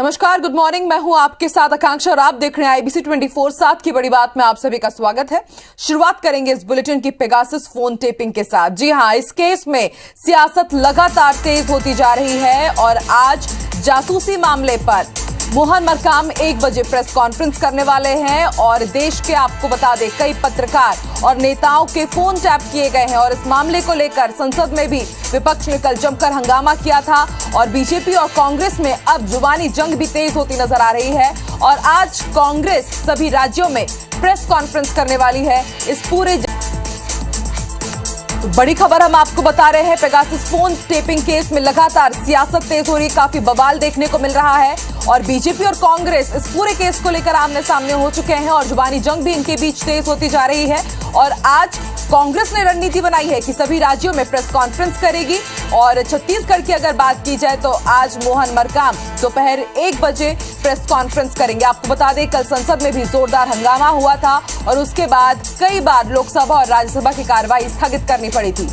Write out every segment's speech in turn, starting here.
नमस्कार, good morning. मैं हूं आपके साथ आकांक्षा और आप देख रहे हैं IBC 24/7 की बड़ी बात में आप सभी का स्वागत है। शुरुआत करेंगे इस बुलेटिन की पेगासस फोन टेपिंग के साथ। जी हां, इस केस में सियासत लगातार तेज होती जा रही है और आज जासूसी मामले पर मोहन मरकाम 1 बजे प्रेस कॉन्फ्रेंस करने वाले हैं और देश के, आपको बता दें, कई पत्रकार और नेताओं के फोन टैप किए गए हैं और इस मामले को लेकर संसद में भी विपक्ष ने कल जमकर हंगामा किया था और बीजेपी और कांग्रेस में अब जुबानी जंग भी तेज होती नजर आ रही है और आज कांग्रेस सभी राज्यों में प्रेस कॉन्फ्रेंस करने वाली है। इस पूरे तो बड़ी खबर हम आपको बता रहे हैं, पेगासस फोन टेपिंग केस में लगातार सियासत तेज हो रही, काफी बवाल देखने को मिल रहा है और बीजेपी और कांग्रेस इस पूरे केस को लेकर आमने सामने हो चुके हैं और जुबानी जंग भी इनके बीच तेज होती जा रही है। और आज कांग्रेस ने रणनीति बनाई है कि सभी राज्यों में प्रेस कॉन्फ्रेंस करेगी और छत्तीसगढ़ की अगर बात की जाए तो आज मोहन मरकाम दोपहर 1 बजे प्रेस कॉन्फ्रेंस करेंगे। आपको बता दें, कल संसद में भी जोरदार हंगामा हुआ था और उसके बाद कई बार लोकसभा और राज्यसभा की कार्रवाई स्थगित करनी पड़ी थी।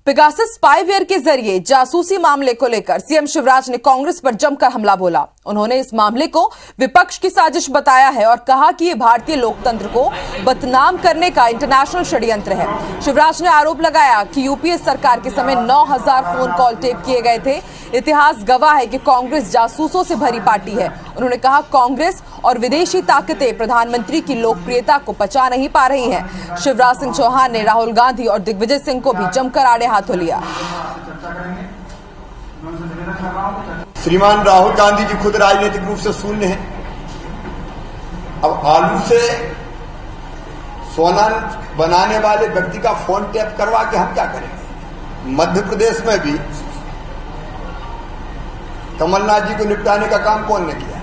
पेगासस स्पाईवेयर के जरिए जासूसी मामले को लेकर सीएम शिवराज ने कांग्रेस पर जमकर हमला बोला। उन्होंने इस मामले को विपक्ष की साजिश बताया है और कहा कि ये भारतीय लोकतंत्र को बदनाम करने का इंटरनेशनल षड्यंत्र है। शिवराज ने आरोप लगाया कि यूपीए सरकार के समय 9000 फोन कॉल टेप किए गए थे। इतिहास गवाह है कि कांग्रेस जासूसों से भरी पार्टी है। उन्होंने कहा, कांग्रेस और विदेशी ताकतें प्रधानमंत्री की लोकप्रियता को पचा नहीं पा रही हैं। शिवराज सिंह चौहान ने राहुल गांधी और दिग्विजय सिंह को भी जमकर आड़े हाथों लिया। श्रीमान राहुल गांधी जी खुद राजनीतिक रूप से शून्य हैं। अब आलू से सोना बनाने वाले व्यक्ति का फोन टैप करवा के हम क्या करेंगे? मध्य प्रदेश में भी कमलनाथ जी को निपटाने का काम कौन ने किया?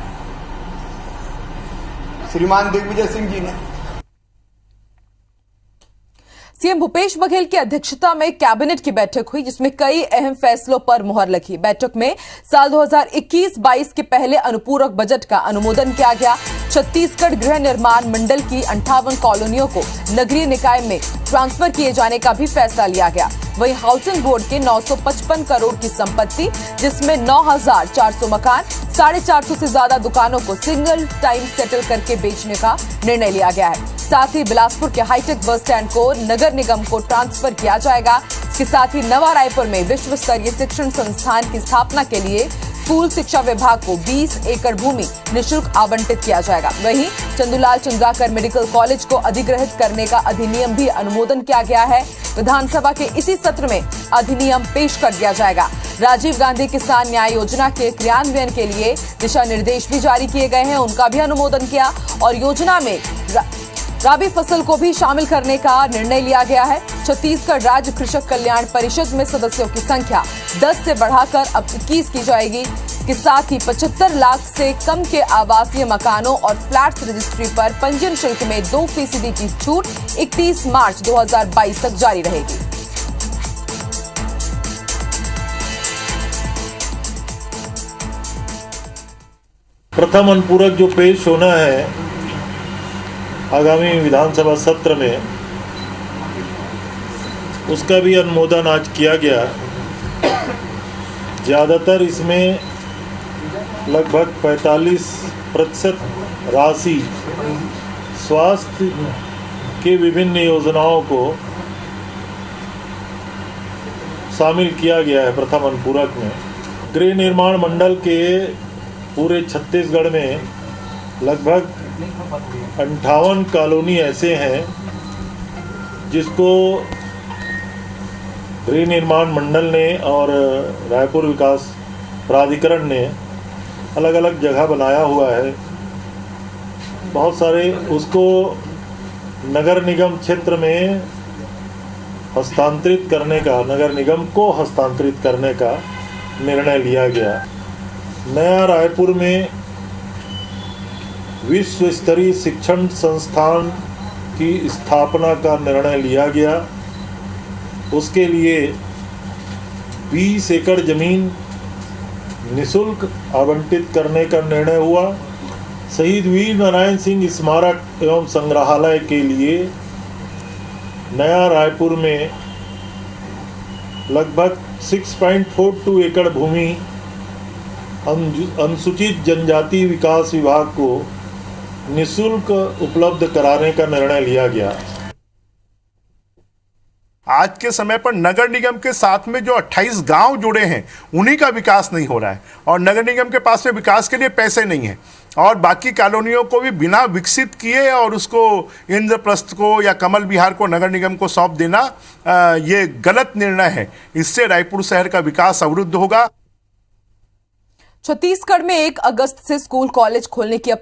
श्रीमान दिग्विजय सिंह जी ने। सीएम भूपेश बघेल की अध्यक्षता में कैबिनेट की बैठक हुई जिसमें कई अहम फैसलों पर मुहर लगी। बैठक में साल 2021-22 के पहले अनुपूरक बजट का अनुमोदन किया गया। छत्तीसगढ़ गृह निर्माण मंडल की 58 कॉलोनियों को नगरीय निकाय में ट्रांसफर किए जाने का भी फैसला लिया गया। वहीं हाउसिंग बोर्ड के 955 करोड़ की संपत्ति, जिसमें 9400 मकान, 450 से ज्यादा दुकानों को सिंगल टाइम सेटल करके बेचने का निर्णय लिया गया है। साथ ही बिलासपुर के हाईटेक बस स्टैंड को नगर निगम को ट्रांसफर किया जाएगा। इसके साथ ही नवा रायपुर में विश्व स्तरीय शिक्षण संस्थान की स्थापना के लिए स्कूल शिक्षा विभाग को 20 एकड़ भूमि निःशुल्क आवंटित किया जाएगा। वहीं चंदूलाल चंद्राकर मेडिकल कॉलेज को अधिग्रहित करने का अधिनियम भी अनुमोदन किया गया है। विधानसभा के इसी सत्र में अधिनियम पेश कर दिया जाएगा। राजीव गांधी किसान न्याय योजना के क्रियान्वयन के लिए दिशा निर्देश भी जारी किए गए हैं, उनका भी अनुमोदन किया और योजना में राबी फसल को भी शामिल करने का निर्णय लिया गया है। छत्तीसगढ़ राज्य कृषक कल्याण परिषद में सदस्यों की संख्या 10 से बढ़ाकर अब 21 की जाएगी। इसके साथ ही 75 लाख से कम के आवासीय मकानों और फ्लैट्स रजिस्ट्री पर पंजीयन शुल्क में 2% की छूट 31 मार्च 2022 तक जारी रहेगी। प्रथम अनुपूरक जो पेश होना है आगामी विधानसभा सत्र में, उसका भी अनुमोदन आज किया गया। ज़्यादातर इसमें लगभग 45% राशि स्वास्थ्य के विभिन्न योजनाओं को शामिल किया गया है। प्रथम अनुपूरक में गृह निर्माण मंडल के पूरे छत्तीसगढ़ में लगभग 58 कॉलोनी ऐसे हैं जिसको गृह निर्माण मंडल ने और रायपुर विकास प्राधिकरण ने अलग अलग जगह बनाया हुआ है। बहुत सारे उसको नगर निगम क्षेत्र में हस्तांतरित करने का, नगर निगम को हस्तांतरित करने का निर्णय लिया गया। नया रायपुर में विश्व स्तरीय शिक्षण संस्थान की स्थापना का निर्णय लिया गया। उसके लिए 20 एकड़ जमीन निःशुल्क आवंटित करने का निर्णय हुआ। शहीद वीर नारायण सिंह स्मारक एवं संग्रहालय के लिए नया रायपुर में लगभग 6.42 एकड़ भूमि अनुसूचित जनजाति विकास विभाग को निःशुल्क उपलब्ध कराने का निर्णय लिया गया। आज के समय पर नगर निगम के साथ में जो 28 गांव जुड़े हैं उन्हीं का विकास नहीं हो रहा है और नगर निगम के पास में विकास के लिए पैसे नहीं है और बाकी कॉलोनियों को भी बिना विकसित किए और उसको इंद्रप्रस्थ को या कमल विहार को नगर निगम को सौंप देना ये गलत निर्णय है। इससे रायपुर शहर का विकास अवरुद्ध होगा। छत्तीसगढ़ में 1 अगस्त से स्कूल कॉलेज खोलने की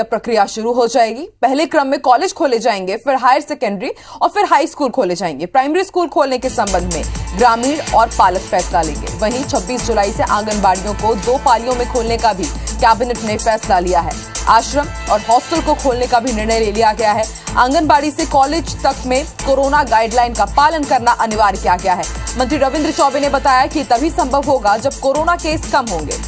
प्रक्रिया शुरू हो जाएगी। पहले क्रम में कॉलेज खोले जाएंगे, फिर हायर सेकेंडरी और फिर हाई स्कूल खोले जाएंगे। प्राइमरी स्कूल खोलने के संबंध में ग्रामीण और पालक फैसला लेंगे। वहीं 26 जुलाई से आंगनबाड़ियों को 2 पालियों में खोलने का भी कैबिनेट ने फैसला लिया है। आश्रम और हॉस्टल को खोलने का भी निर्णय ले लिया गया है। आंगनबाड़ी से कॉलेज तक में कोरोना गाइडलाइन का पालन करना अनिवार्य किया गया है। मंत्री रविंद्र चौबे ने बताया कि तभी संभव होगा जब कोरोना केस कम होंगे।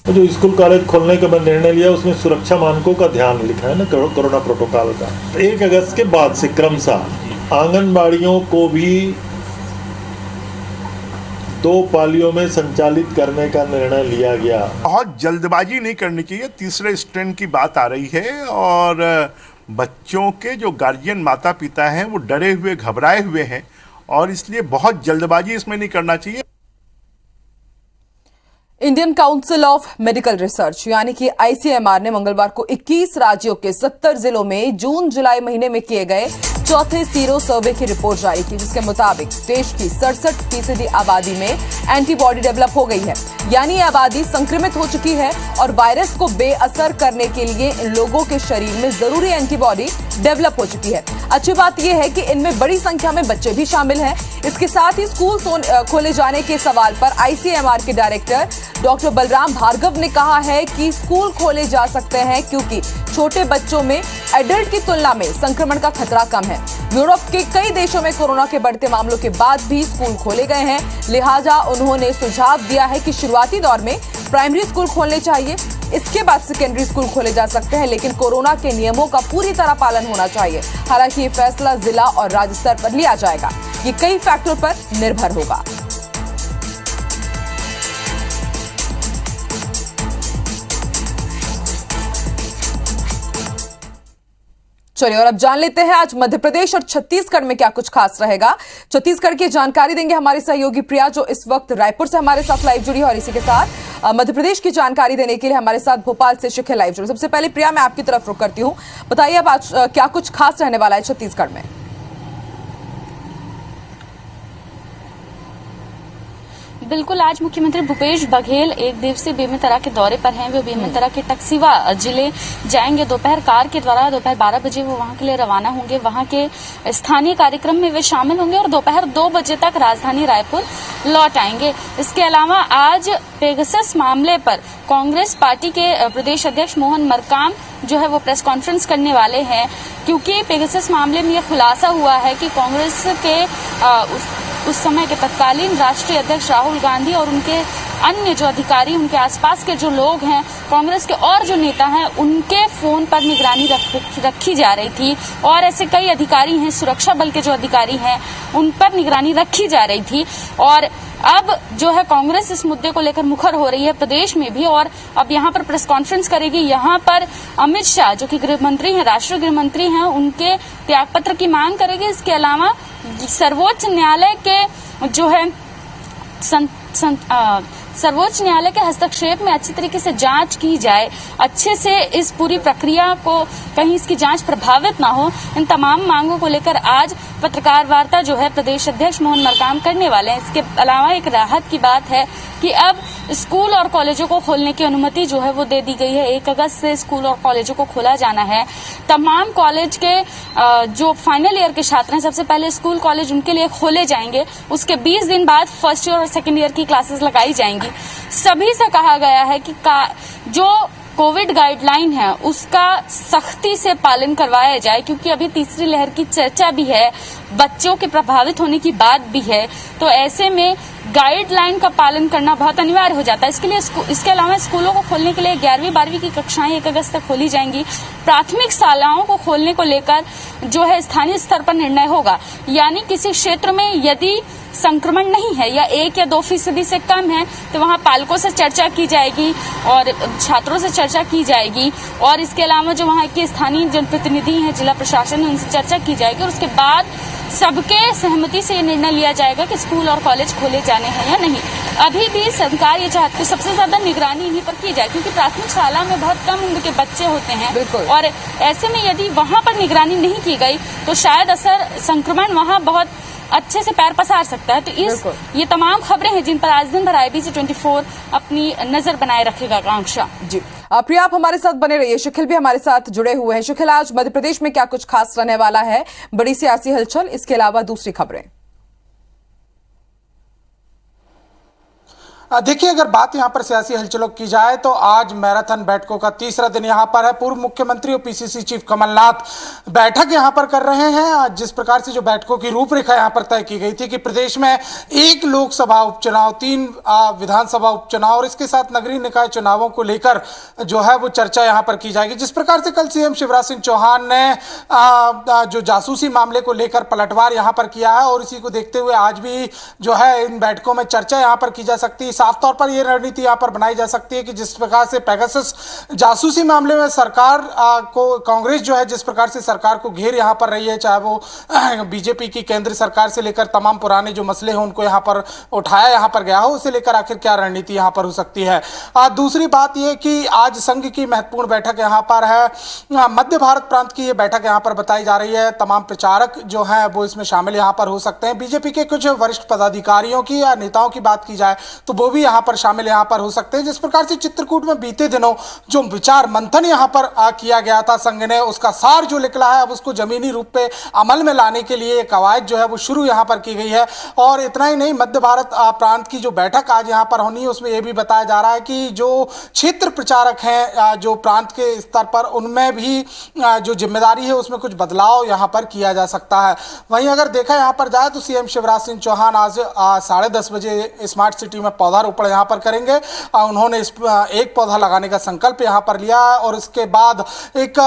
जो स्कूल कॉलेज खोलने का निर्णय लिया उसमें सुरक्षा मानकों का ध्यान लिखा है ना, कोरोना प्रोटोकॉल का। 1 अगस्त के बाद से क्रमशः आंगनबाड़ियों को भी 2 पालियों में संचालित करने का निर्णय लिया गया। बहुत जल्दबाजी नहीं करनी चाहिए। तीसरे स्ट्रेन की बात आ रही है और बच्चों के जो गार्जियन माता पिता हैं वो डरे हुए घबराए हुए हैं और इसलिए बहुत जल्दबाजी इसमें नहीं करना चाहिए। Indian council of medical research यानी कि ICMR ने मंगलवार को 21 राज्यों के 70 जिलों में जून जुलाई महीने में किए गए चौथे सीरो सर्वे की रिपोर्ट जारी की, जिसके मुताबिक देश की 67% आबादी में एंटीबॉडी डेवलप हो गई है। यानी आबादी संक्रमित हो चुकी है और वायरस को बेअसर करने के लिए इन लोगों के शरीर में जरूरी एंटीबॉडी डेवलप हो चुकी है। अच्छी बात यह है कि इनमें बड़ी संख्या में बच्चे भी शामिल हैं। इसके साथ ही स्कूल खोले जाने के सवाल पर ICMR के डायरेक्टर डॉक्टर बलराम भार्गव ने कहा है कि स्कूल खोले जा सकते हैं क्योंकि छोटे बच्चों में एडल्ट की तुलना में संक्रमण का खतरा कम है। यूरोप के कई देशों में कोरोना के बढ़ते मामलों के बाद भी स्कूल खोले गए हैं, लिहाजा उन्होंने सुझाव दिया है कि शुरुआती दौर में प्राइमरी स्कूल खोलने चाहिए, इसके बाद सेकेंडरी स्कूल खोले जा सकते हैं, लेकिन कोरोना के नियमों का पूरी तरह पालन होना चाहिए। हालांकि ये फैसला जिला और राज्य स्तर पर लिया जाएगा, ये कई फैक्टरों पर निर्भर होगा। चलिए और अब जान लेते हैं आज मध्य प्रदेश और छत्तीसगढ़ में क्या कुछ खास रहेगा। छत्तीसगढ़ की जानकारी देंगे हमारे सहयोगी प्रिया, जो इस वक्त रायपुर से हमारे साथ लाइव जुड़ी है, और इसी के साथ मध्य प्रदेश की जानकारी देने के लिए हमारे साथ भोपाल से शिखर लाइव जुड़ी। सबसे पहले प्रिया, मैं आपकी तरफ रुख करती हूँ, बताइए अब आज क्या कुछ खास रहने वाला है छत्तीसगढ़ में। बिल्कुल, आज मुख्यमंत्री भूपेश बघेल 1 दिवसीय बेमेतरा के दौरे पर हैं। वे बेमेतरा के टक्सिवा जिले जाएंगे। दोपहर कार के द्वारा दोपहर 12 बजे वो वहां के लिए रवाना होंगे। वहां के स्थानीय कार्यक्रम में वे शामिल होंगे और दोपहर 2 बजे तक राजधानी रायपुर लौट आएंगे। इसके अलावा आज पेगासस मामले पर कांग्रेस पार्टी के प्रदेश अध्यक्ष मोहन मरकाम जो है वो प्रेस कॉन्फ्रेंस करने वाले हैं, क्योंकि पेगासस मामले में यह खुलासा हुआ है कि कांग्रेस के उस समय के तत्कालीन राष्ट्रीय अध्यक्ष राहुल गांधी और उनके अन्य जो अधिकारी, उनके आसपास के जो लोग हैं, कांग्रेस के और जो नेता हैं, उनके फोन पर निगरानी रखी जा रही थी और ऐसे कई अधिकारी हैं, सुरक्षा बल के जो अधिकारी हैं, उन पर निगरानी रखी जा रही थी। और अब जो है कांग्रेस इस मुद्दे को लेकर मुखर हो रही है प्रदेश में भी, और अब यहाँ पर प्रेस कॉन्फ्रेंस करेगी। यहाँ पर अमित शाह जो कि गृह मंत्री हैं, राष्ट्रीय गृह मंत्री हैं, उनके त्यागपत्र की मांग करेगी। इसके अलावा सर्वोच्च न्यायालय के जो है सर्वोच्च न्यायालय के हस्तक्षेप में अच्छी तरीके से जांच की जाए, अच्छे से इस पूरी प्रक्रिया को कहीं इसकी जांच प्रभावित ना हो, इन तमाम मांगों को लेकर आज पत्रकार वार्ता जो है प्रदेश अध्यक्ष मोहन मरकाम करने वाले हैं। इसके अलावा एक राहत की बात है कि अब स्कूल और कॉलेजों को खोलने की अनुमति जो है वो दे दी गई है। 1 अगस्त से स्कूल और कॉलेजों को खोला जाना है। तमाम कॉलेज के जो फाइनल ईयर के छात्र हैं, सबसे पहले स्कूल कॉलेज उनके लिए खोले जाएंगे। उसके 20 दिन बाद फर्स्ट ईयर और सेकेंड ईयर की क्लासेस लगाई जाएंगी। सभी से कहा गया है कि जो कोविड गाइडलाइन है उसका सख्ती से पालन करवाया जाए, क्योंकि अभी तीसरी लहर की चर्चा भी है, बच्चों के प्रभावित होने की बात भी है। तो ऐसे में गाइडलाइन का पालन करना बहुत अनिवार्य हो जाता है। इसके अलावा स्कूलों को खोलने के लिए 11वीं 12वीं की कक्षाएं 1 अगस्त तक खोली जाएंगी। प्राथमिक शालाओं को खोलने को लेकर जो है स्थानीय स्तर पर निर्णय होगा, यानी किसी क्षेत्र में यदि संक्रमण नहीं है या 1 या 2% से कम है तो वहां पालकों से चर्चा की जाएगी और छात्रों से चर्चा की जाएगी, और इसके अलावा जो वहां के स्थानीय जनप्रतिनिधि हैं, जिला प्रशासन है, उनसे चर्चा की जाएगी और उसके बाद सबके सहमति से ये निर्णय लिया जाएगा कि स्कूल और कॉलेज खोले जाने हैं या नहीं। अभी भी सरकार ये चाहती है सबसे ज्यादा निगरानी इन्हीं पर की जाए, क्योंकि प्राथमिक शाला में बहुत कम उम्र के बच्चे होते हैं और ऐसे में यदि वहां पर निगरानी नहीं की गई तो शायद असर संक्रमण वहां बहुत अच्छे से पैर पसार सकता है। तो ये तमाम खबरें हैं जिन पर आज दिन भर IBC 24 अपनी नजर बनाए रखेगा। आकांक्षा जी, प्रिया आप हमारे साथ बने रहिए। शिखिल भी हमारे साथ जुड़े हुए हैं। शिखिल, आज मध्य प्रदेश में क्या कुछ खास रहने वाला है? बड़ी सियासी हलचल, इसके अलावा दूसरी खबरें। देखिए, अगर बात यहां पर सियासी हलचलों की जाए तो आज मैराथन बैठकों का तीसरा दिन यहां पर है। पूर्व मुख्यमंत्री और PCC चीफ कमलनाथ बैठक यहां पर कर रहे हैं। जिस प्रकार से जो बैठकों की रूपरेखा यहां पर तय की गई थी कि प्रदेश में 1 लोकसभा उपचुनाव, 3 विधानसभा उपचुनाव और इसके साथ नगरीय निकाय चुनावों को लेकर जो है वो चर्चा यहां पर की जाएगी। जिस प्रकार से कल CM शिवराज सिंह चौहान ने जो जासूसी मामले को लेकर पलटवार यहां पर किया है और इसी को देखते हुए आज भी जो है इन बैठकों में चर्चा यहां पर की जा सकती है। साफ तौर पर यह रणनीति यहां पर बनाई जा सकती है कि जिस प्रकार से पेगासस जासूसी मामले में सरकार को कांग्रेस जो है जिस प्रकार से सरकार को घेर यहां पर रही है, चाहे वो बीजेपी की केंद्र सरकार से लेकर तमाम पुराने जो मसले हैं उनको यहां पर उठाया यहां पर गया हो, उसे लेकर आखिर क्या रणनीति यहां पर हो सकती है। दूसरी बात यह कि आज संघ की महत्वपूर्ण बैठक यहां पर है। मध्य भारत प्रांत की यह बैठक यहां पर बताई जा रही है। तमाम प्रचारक जो है वो इसमें शामिल यहां पर हो सकते हैं। बीजेपी के कुछ वरिष्ठ पदाधिकारियों की या नेताओं की बात की जाए तो वो भी यहां पर शामिल यहां पर हो सकते हैं। जिस प्रकार से चित्रकूट में बीते दिनों जो विचार मंथन यहां पर किया गया था संघ ने, उसका सार जो निकला है अब उसको जमीनी रूप पे अमल में लाने के लिए कवायद जो है वो शुरू यहां पर की गई है। और इतना ही नहीं, मध्य भारत प्रांत की जो बैठक आज यहां पर होनी है उसमें यह भी बताया जा रहा है कि जो क्षेत्र प्रचारक हैं जो प्रांत के स्तर पर, उनमें भी जो जिम्मेदारी है उसमें कुछ बदलाव यहां पर किया जा सकता है। वहीं अगर देखा यहां पर जाए तो CM शिवराज सिंह चौहान आज 10:30 बजे स्मार्ट सिटी में पौधारोपण यहां पर करेंगे। उन्होंने एक पौधा लगाने का संकल्प यहां पर लिया है और इसके बाद एक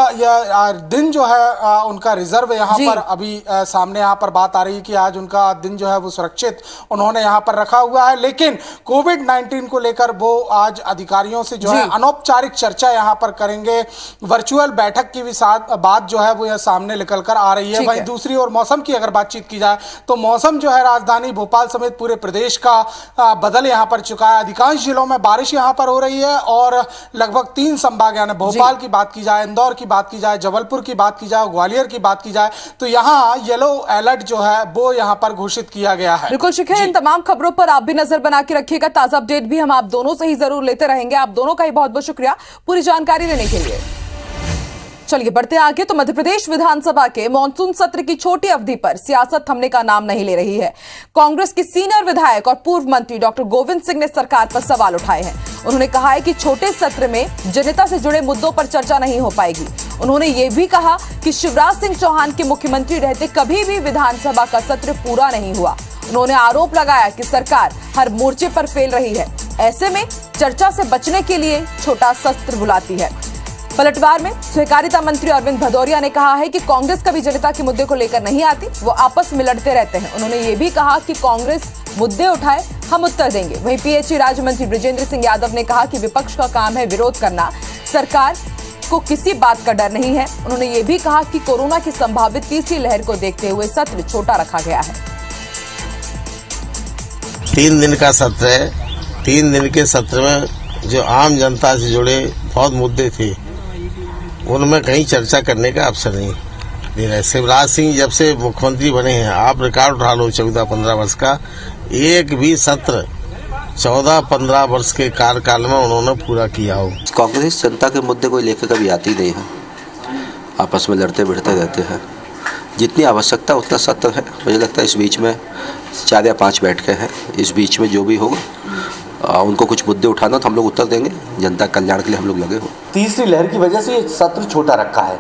दिन जो है उनका रिजर्व यहां पर अभी सामने यहां पर बात आ रही है कि आज उनका दिन जो है वो सुरक्षित उन्होंने यहां पर रखा हुआ है। लेकिन कोविड-19 को लेकर वो आज अधिकारियों से जो है अनौपचारिक चर्चा यहां पर करेंगे। वर्चुअल बैठक की भी बात जो है वो यह सामने निकल कर आ रही है। वहीं दूसरी ओर मौसम की अगर बातचीत की जाए तो मौसम जो है राजधानी भोपाल समेत पूरे प्रदेश का बदल यहां पर चुका है। अधिकांश जिलों में बारिश यहां पर हो रही है और लगभग 3 संभाग यानी भोपाल की बात की जाए, इंदौर की बात की जाए, जबलपुर की बात की जाए, ग्वालियर की बात की जाए तो यहां येलो अलर्ट जो है वो यहां पर घोषित किया गया है। बिल्कुल शिखर, इन तमाम खबरों पर आप भी नजर बना के रखिएगा। ताजा अपडेट भी हम आप दोनों से ही जरूर लेते रहेंगे। आप दोनों का ही बहुत बहुत शुक्रिया पूरी जानकारी देने के लिए। चलिए बढ़ते आगे। तो मध्य प्रदेश विधानसभा के मॉनसून सत्र की छोटी अवधि पर सियासत थमने का नाम नहीं ले रही है। कांग्रेस के सीनियर विधायक और पूर्व मंत्री डॉक्टर गोविंद सिंह ने सरकार पर सवाल उठाए हैं। उन्होंने कहा है कि छोटे सत्र में जनता से जुड़े मुद्दों पर चर्चा नहीं हो पाएगी। उन्होंने ये भी कहा कि शिवराज सिंह चौहान के मुख्यमंत्री रहते कभी भी विधानसभा का सत्र पूरा नहीं हुआ। उन्होंने आरोप लगाया कि सरकार हर मोर्चे पर फेल रही है। ऐसे में चर्चा से बचने के लिए छोटा सत्र बुलाती है। पलटवार में सहकारिता मंत्री अरविंद भदौरिया ने कहा है कि कांग्रेस कभी जनता के मुद्दे को लेकर नहीं आती, वो आपस में लड़ते रहते हैं। उन्होंने ये भी कहा कि कांग्रेस मुद्दे उठाए, हम उत्तर देंगे। वहीं PHE राज्य मंत्री बृजेंद्र सिंह यादव ने कहा कि विपक्ष का काम है विरोध करना, सरकार को किसी बात का डर नहीं है। उन्होंने ये भी कहा कि कोरोना की संभावित तीसरी लहर को देखते हुए सत्र छोटा रखा गया है। 3 दिन का सत्र है। 3 दिन के सत्र में जो आम जनता से जुड़े बहुत मुद्दे थे उनमें कहीं चर्चा करने का अवसर नहीं दे रहे। शिवराज सिंह जब से मुख्यमंत्री बने हैं, आप रिकॉर्ड उठा लो 14-15 वर्ष का, एक भी सत्र 14-15 वर्ष के कार्यकाल में उन्होंने पूरा किया हो। कांग्रेस जनता के मुद्दे को लेकर कभी आती नहीं है, आपस में लड़ते भिड़ते रहते हैं। जितनी आवश्यकता उतना सत्र है। मुझे लगता है इस बीच में 4 या 5 बैठकें हैं। इस बीच में जो भी होगा उनको कुछ मुद्दे उठाना तो हम लोग उत्तर देंगे। जनता कल्याण के लिए हम लोग लगे हो। तीसरी लहर की वजह से ये सत्र छोटा रखा है,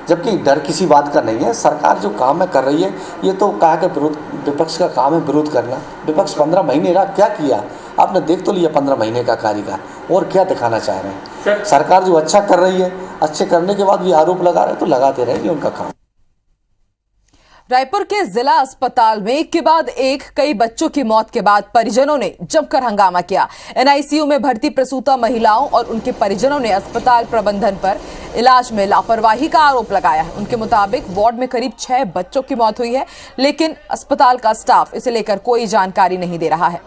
जबकि डर किसी बात का नहीं है। सरकार जो काम है कर रही है, ये तो कहा कि विपक्ष का काम है विरोध करना। विपक्ष 15 महीने रहा, क्या किया आपने? देख तो लिया 15 महीने का कार्यकाल, और क्या दिखाना चाह रहे हैं? सरकार जो अच्छा कर रही है, अच्छे करने के बाद भी आरोप लगा रहे हैं, तो लगाते रहेंगे, उनका काम। रायपुर के जिला अस्पताल में एक के बाद एक कई बच्चों की मौत के बाद परिजनों ने जमकर हंगामा किया। एनआईसीयू में भर्ती प्रसूता महिलाओं और उनके परिजनों ने अस्पताल प्रबंधन पर इलाज में लापरवाही का आरोप लगाया है। उनके मुताबिक वार्ड में करीब 6 बच्चों की मौत हुई है, लेकिन अस्पताल का स्टाफ इसे लेकर कोई जानकारी नहीं दे रहा है।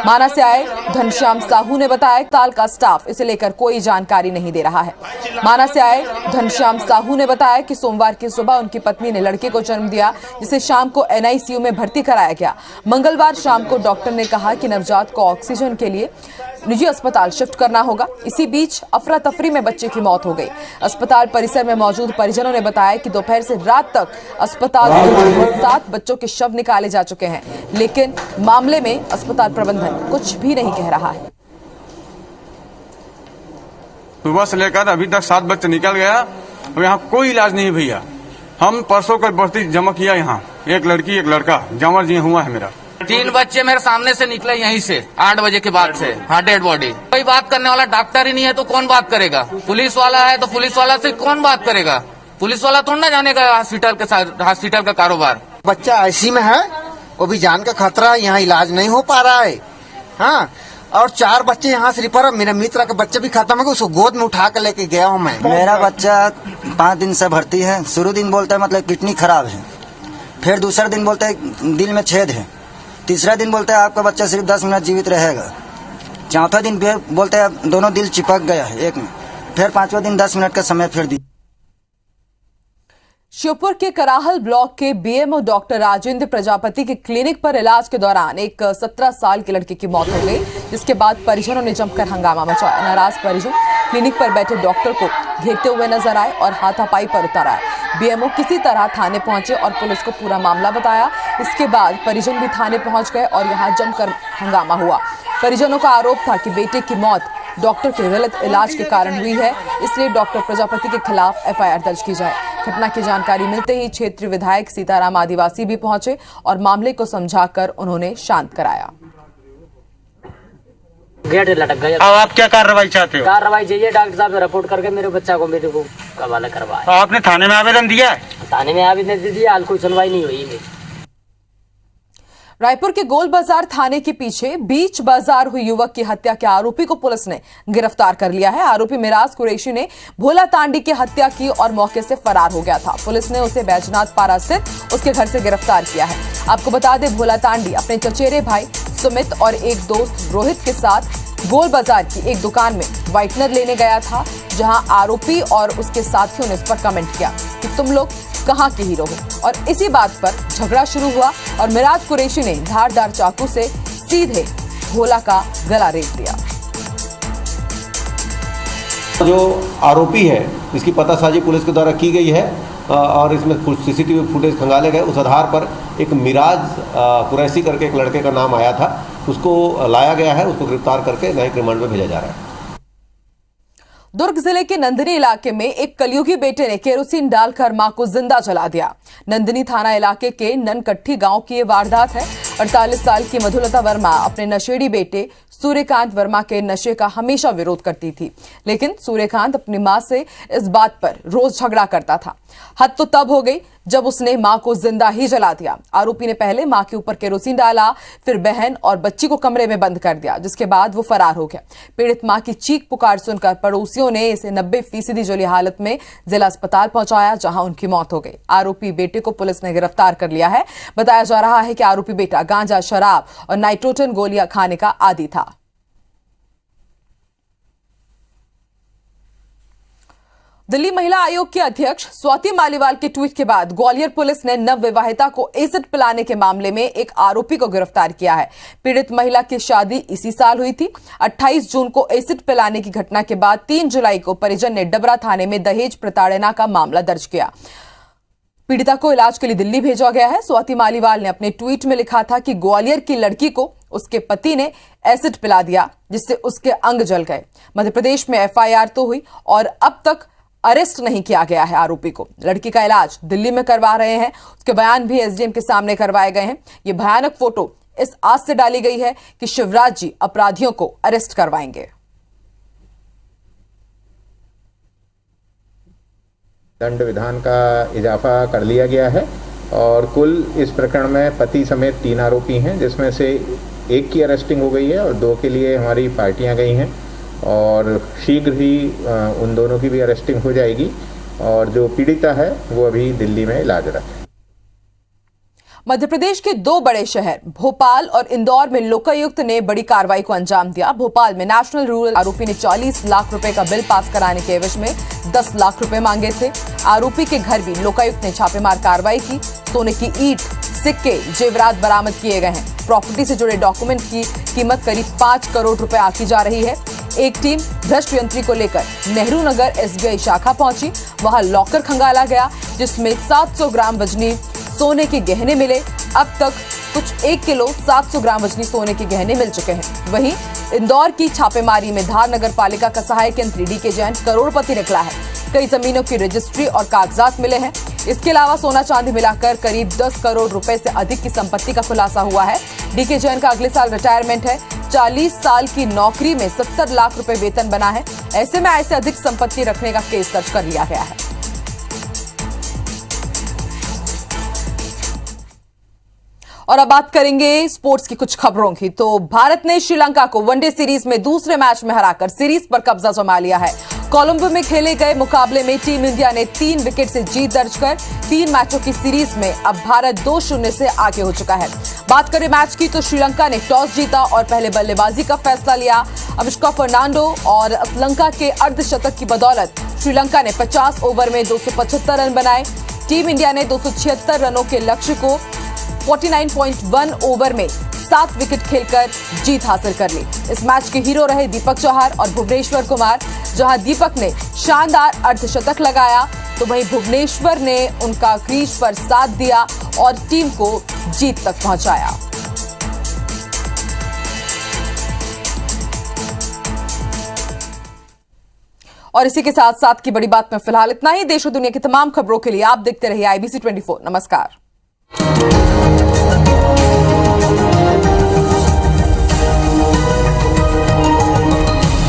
माना से आए घनश्याम साहू ने बताया अस्पताल का स्टाफ इसे लेकर कोई जानकारी नहीं दे रहा है। माना से आए घनश्याम साहू ने बताया कि सोमवार की सुबह उनकी पत्नी ने लड़के को जन्म दिया, जिसे शाम को एनआईसीयू में भर्ती कराया गया। मंगलवार शाम को डॉक्टर ने कहा कि नवजात को ऑक्सीजन के लिए निजी अस्पताल शिफ्ट करना होगा। इसी बीच अफरा तफरी में बच्चे की मौत हो गई। अस्पताल परिसर में मौजूद परिजनों ने बताया कि दोपहर से रात तक अस्पताल से 7 बच्चों के शव निकाले जा चुके हैं, लेकिन मामले में अस्पताल प्रबंधन कुछ भी नहीं कह रहा है। सुबह से लेकर अभी तक 7 बच्चे निकल गया, अब यहाँ कोई इलाज नहीं भैया। हम परसों का भर्ती जमा किया, यहाँ एक लड़की एक लड़का जमा जी हुआ है मेरा। 3 बच्चे मेरे सामने से निकले यहीं से 8 बजे के बाद से, हाँ, डेड बॉडी। कोई बात करने वाला डॉक्टर ही नहीं है तो कौन बात करेगा? पुलिस वाला है तो पुलिस वाला से कौन बात करेगा? पुलिस वाला थोड़ा ना जानेगा हॉस्पिटल का कारोबार। बच्चा आईसी में है, वो भी जान का खतरा है, यहाँ इलाज नहीं हो पा रहा है। हाँ, और 4 बच्चे यहाँ से रिफर, मेरे मित्र का बच्चा भी खत्म है, उसको गोद में उठा कर लेके गया हूँ मैं। मेरा बच्चा 5 दिन से भर्ती है। शुरू दिन बोलता है मतलब किडनी खराब है, फिर दूसरा दिन बोलता है दिल में छेद है, तीसरा दिन बोलता है आपका बच्चा सिर्फ 10 मिनट जीवित रहेगा, चौथा दिन बोलता है दोनों दिल चिपक गया है एक में, फिर 5वां दिन 10 मिनट का समय फिर दी। श्योपुर के कराहल ब्लॉक के बीएमओ डॉक्टर राजेंद्र प्रजापति के क्लिनिक पर इलाज के दौरान एक 17 साल के लड़के की मौत हो गई, जिसके बाद परिजनों ने जमकर हंगामा मचाया। नाराज परिजन क्लिनिक पर बैठे डॉक्टर को घेरते हुए नजर आए और हाथापाई पर उतर आए। बीएमओ किसी तरह थाने पहुंचे और पुलिस को पूरा मामला बताया। इसके बाद परिजन भी थाने पहुंच गए और यहां जमकर हंगामा हुआ। परिजनों का आरोप था कि बेटे की मौत डॉक्टर के गलत इलाज के कारण हुई है, इसलिए डॉक्टर प्रजापति के खिलाफ एफआईआर दर्ज की जाए। घटना की जानकारी मिलते ही क्षेत्रीय विधायक सीताराम आदिवासी भी पहुंचे और मामले को समझाकर उन्होंने शांत कराया। गेट लटक गया। अब आप क्या कार्रवाई चाहते हो? कार्रवाई चाहिए, डॉक्टर साहब रिपोर्ट करके मेरे बच्चा को मेरे को हवाला करवाया। आपने थाने में आवेदन दिया है? थाने में आवेदन दे दिया, हाल कोई सुनवाई नहीं हुई मेरी। रायपुर के गोल बाजार थाने के पीछे बीच बाजार हुई युवक की हत्या के आरोपी को पुलिस ने गिरफ्तार कर लिया है। आरोपी मिराज कुरैशी ने भोला तांडी की हत्या की और मौके से फरार हो गया था। पुलिस ने उसे बैजनाथ पारा स्थित उसके घर से गिरफ्तार किया है। आपको बता दें, भोला तांडी अपने चचेरे भाई सुमित और एक दोस्त रोहित के साथ गोल बाजार की एक दुकान में व्हाइटनर लेने गया था, जहां आरोपी और उसके साथियों ने इस पर कमेंट किया कि तुम लोग कहां के हीरो हो, और इसी बात पर झगड़ा शुरू हुआ और मिराज कुरैशी ने धारदार चाकू से सीधे भोला का गला रेत दिया। जो आरोपी है इसकी पतासाजी पुलिस के द्वारा की गई है और इसमें कुछ सीसीटीवी फुटेज खंगाले गए। उस आधार पर एक मिराज कुरैशी करके एक लड़के का नाम आया था, उसको लाया गया है, उसको गिरफ्तार करके न्यायिक रिमांड में भेजा जा रहा है। दुर्ग जिले के नंदिनी इलाके में एक कलयुगी बेटे ने केरोसिन डालकर मां को जिंदा जला दिया। नंदिनी थाना इलाके के ननकट्ठी गांव की ये वारदात है। 48 साल की मधुलता वर्मा अपने नशेड़ी बेटे सूर्यकांत वर्मा के नशे का हमेशा विरोध करती थी, लेकिन सूर्यकांत अपनी मां से इस बात पर रोज झगड़ा करता था। हद तो तब हो गई जब उसने मां को जिंदा ही जला दिया। आरोपी ने पहले मां के ऊपर केरोसिन डाला, फिर बहन और बच्ची को कमरे में बंद कर दिया, जिसके बाद वो फरार हो गया। पीड़ित मां की चीख पुकार सुनकर पड़ोसियों ने इसे 90% जली हालत में जिला अस्पताल पहुंचाया, जहां उनकी मौत हो गई। आरोपी बेटे को पुलिस ने गिरफ्तार कर लिया है। बताया जा रहा है कि आरोपी बेटा गांजा, शराब और नाइट्रोजन गोलियां खाने का आदी था। दिल्ली महिला आयोग के अध्यक्ष स्वाति मालीवाल के ट्वीट के बाद ग्वालियर पुलिस ने नवविवाहिता को एसिड पिलाने के मामले में एक आरोपी को गिरफ्तार किया है। पीड़ित महिला की शादी इसी साल हुई थी। 28 जून को एसिड पिलाने की घटना के बाद 3 जुलाई को परिजन ने डबरा थाने में दहेज प्रताड़ना का मामला दर्ज किया। पीड़िता को इलाज के लिए दिल्ली भेजा गया है। स्वाति मालीवाल ने अपने ट्वीट में लिखा था कि ग्वालियर की लड़की को उसके पति ने एसिड पिला दिया जिससे उसके अंग जल गए। मध्य प्रदेश में एफआईआर तो हुई और अब तक अरेस्ट नहीं किया गया है आरोपी को। लड़की का इलाज दिल्ली में करवा रहे हैं। उसके बयान भी एसडीएम के सामने करवाए गए हैं। ये भयानक फोटो इस आस से डाली गई है कि शिवराज जी अपराधियों को अरेस्ट करवाएंगे। दंड विधान का इजाफा कर लिया गया है और कुल इस प्रकरण में पति समेत 3 आरोपी हैं, जिसमें से एक की अरेस्टिंग हो गई है और 2 के लिए हमारी पार्टियां गई हैं और शीघ्र ही उन दोनों की भी अरेस्टिंग हो जाएगी और जो पीड़िता है वो अभी दिल्ली में इलाजरत है। मध्य प्रदेश के 2 बड़े शहर भोपाल और इंदौर में लोकायुक्त ने बड़ी कार्रवाई को अंजाम दिया। भोपाल में नेशनल रूरल आरोपी ने 40 लाख रुपए का बिल पास कराने के एवज में 10 लाख रुपए मांगे थे। आरोपी के घर भी लोकायुक्त ने छापेमार कार्रवाई की। सोने की ईंट, सिक्के, जेवरात बरामद किए गए हैं। प्रॉपर्टी से जुड़े डॉक्यूमेंट की कीमत करीब 5 करोड़ रुपए आंकी जा रही है। एक टीम भ्रष्ट यंत्री को लेकर नेहरू नगर एसबीआई शाखा पहुंची। वहां लॉकर खंगाला गया जिसमें 700 ग्राम वजनी सोने के गहने मिले। अब तक कुछ 1 किलो 700 ग्राम वजनी सोने के गहने मिल चुके हैं। वहीं इंदौर की छापेमारी में धार नगर पालिका का सहायक यंत्री डीके जैन करोड़पति निकला है। कई जमीनों की रजिस्ट्री और कागजात मिले हैं। इसके अलावा सोना चांदी मिलाकर करीब 10 करोड़ रुपए से अधिक की संपत्ति का खुलासा हुआ है। डीके जैन का अगले साल रिटायरमेंट है। 40 साल की नौकरी में 70 लाख रुपए वेतन बना है। ऐसे में आय से अधिक संपत्ति रखने का केस दर्ज कर लिया गया है। और अब बात करेंगे स्पोर्ट्स की कुछ खबरों की। तो भारत ने श्रीलंका को वनडे सीरीज में दूसरे मैच में हराकर सीरीज पर कब्जा जमा लिया है। कोलंबो में खेले गए मुकाबले में टीम इंडिया ने 3 विकेट से जीत दर्ज कर 3 मैचों की सीरीज में अब भारत 2-0 से आगे हो चुका है। बात करें मैच की तो श्रीलंका ने टॉस जीता और पहले बल्लेबाजी का फैसला लिया। अनुष्का फर्नांडो और श्रीलंका के अर्धशतक की बदौलत श्रीलंका ने 50 ओवर में 275 रन बनाए। टीम इंडिया ने 276 रनों के लक्ष्य को 49.1 ओवर में 7 विकेट खेलकर जीत हासिल कर ली। इस मैच के हीरो रहे दीपक चहर और भुवनेश्वर कुमार। जहां दीपक ने शानदार अर्धशतक लगाया तो वहीं भुवनेश्वर ने उनका क्रीज पर साथ दिया और टीम को जीत तक पहुंचाया। और इसी के साथ साथ की बड़ी बात में फिलहाल इतना ही। देश और दुनिया की तमाम खबरों के लिए आप देखते रहिए IBC 24। नमस्कार।